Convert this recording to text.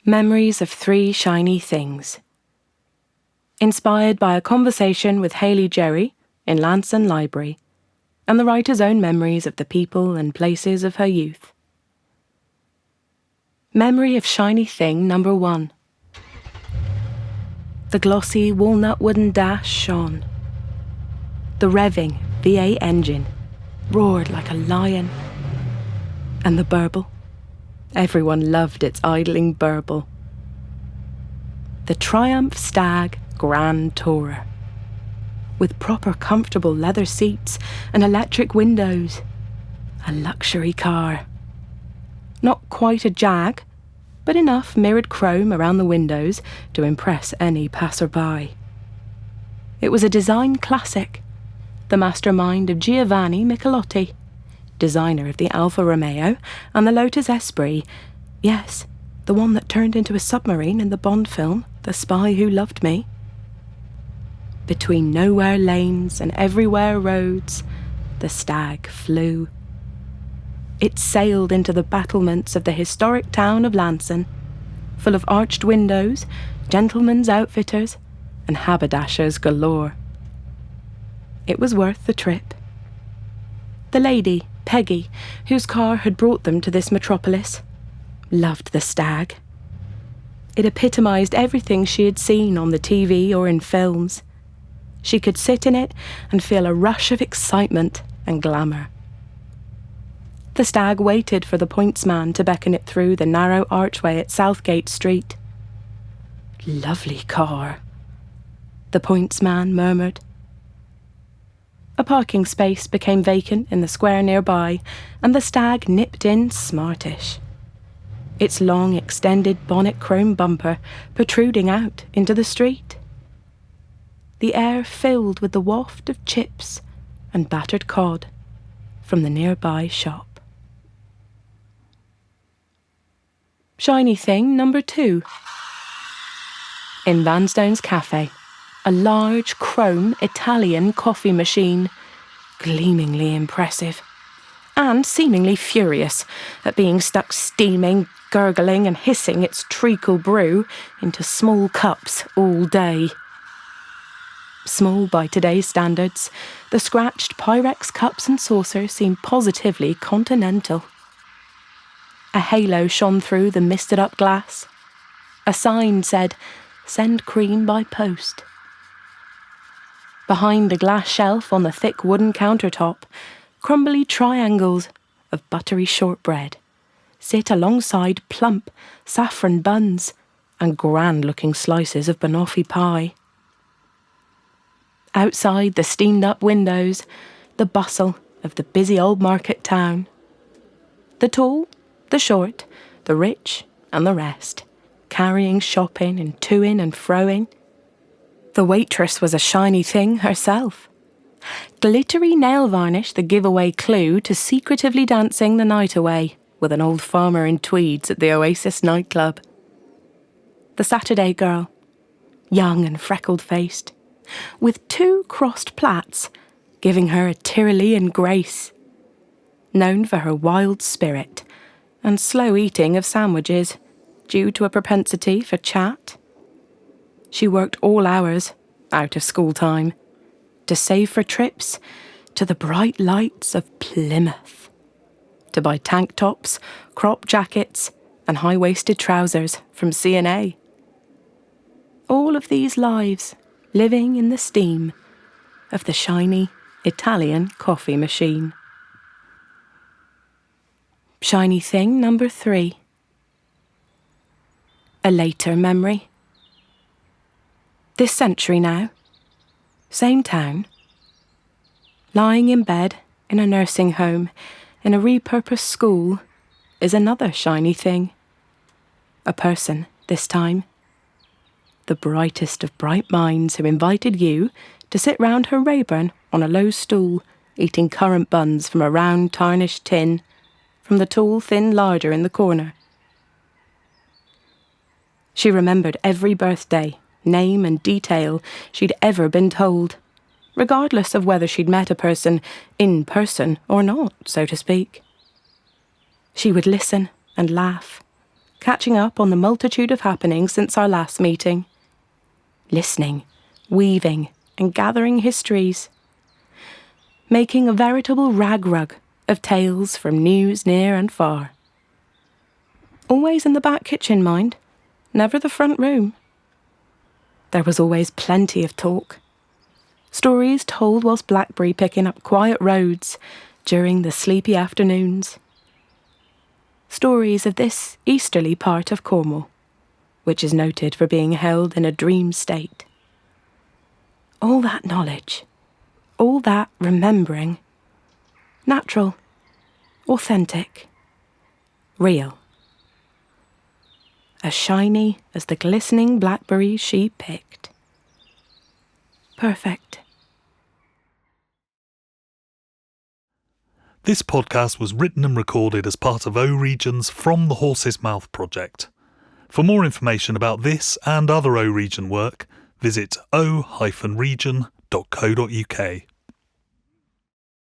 Memories of Three Shiny Things. Inspired by a conversation with Hayley Jerry in Launceston Library, and the writer's own memories of the people and places of her youth. Memory of Shiny Thing number 1. The glossy walnut wooden dash shone. The revving V8 engine roared like a lion. And the burble. Everyone loved its idling burble. The Triumph Stag Grand Tourer, with proper comfortable leather seats and electric windows. A luxury car. Not quite a Jag, but enough mirrored chrome around the windows to impress any passer-by. It was a design classic, the mastermind of Giovanni Michelotti, designer of the Alfa Romeo and the Lotus Esprit, yes, the one that turned into a submarine in the Bond film, The Spy Who Loved Me. Between nowhere lanes and everywhere roads, the Stag flew. It sailed into the battlements of the historic town of Launceston, full of arched windows, gentlemen's outfitters, and haberdashers galore. It was worth the trip. The lady, Peggy, whose car had brought them to this metropolis, loved the Stag. It epitomised everything she had seen on the TV or in films. She could sit in it and feel a rush of excitement and glamour. The Stag waited for the pointsman to beckon it through the narrow archway at Southgate Street. "Lovely car," the pointsman murmured. A parking space became vacant in the square nearby, and the Stag nipped in smartish. Its long extended bonnet chrome bumper protruding out into the street. The air filled with the waft of chips and battered cod from the nearby shop. Shiny Thing number 2. In Vanstone's cafe, a large chrome Italian coffee machine, gleamingly impressive, and seemingly furious at being stuck steaming, gurgling and hissing its treacle brew into small cups all day. Small by today's standards, the scratched Pyrex cups and saucers seemed positively continental. A halo shone through the misted-up glass. A sign said, "Send cream by post." Behind the glass shelf on the thick wooden countertop, crumbly triangles of buttery shortbread sit alongside plump saffron buns and grand-looking slices of banoffee pie. Outside the steamed-up windows, the bustle of the busy old market town. The tall, the short, the rich and the rest, carrying shopping and to-ing and fro-ing. The waitress was a shiny thing herself. Glittery nail varnish the giveaway clue to secretively dancing the night away with an old farmer in tweeds at the Oasis nightclub. The Saturday girl, young and freckled-faced, with 2 crossed plaits, giving her a Tyrolean grace. Known for her wild spirit and slow eating of sandwiches, due to a propensity for chat. She worked all hours, out of school time, to save for trips to the bright lights of Plymouth, to buy tank tops, crop jackets and high-waisted trousers from C&A. All of these lives living in the steam of the shiny Italian coffee machine. Shiny Thing number 3. A later memory. This century now. Same town. Lying in bed in a nursing home in a repurposed school is another shiny thing. A person this time. The brightest of bright minds who invited you to sit round her Rayburn on a low stool, eating currant buns from a round tarnished tin, from the tall thin larder in the corner. She remembered every birthday, name and detail she'd ever been told, regardless of whether she'd met a person in person or not, so to speak. She would listen and laugh, catching up on the multitude of happenings since our last meeting. Listening, weaving, and gathering histories. Making a veritable rag-rug of tales from news near and far. Always in the back kitchen, mind, never the front room. There was always plenty of talk. Stories told whilst blackberry picking up quiet roads during the sleepy afternoons. Stories of this easterly part of Cornwall, which is noted for being held in a dream state. All that knowledge, all that remembering, natural, authentic, real. As shiny as the glistening blackberries she picked. Perfect. This podcast was written and recorded as part of O Region's From the Horse's Mouth project. For more information about this and other O Region work, visit o-region.co.uk.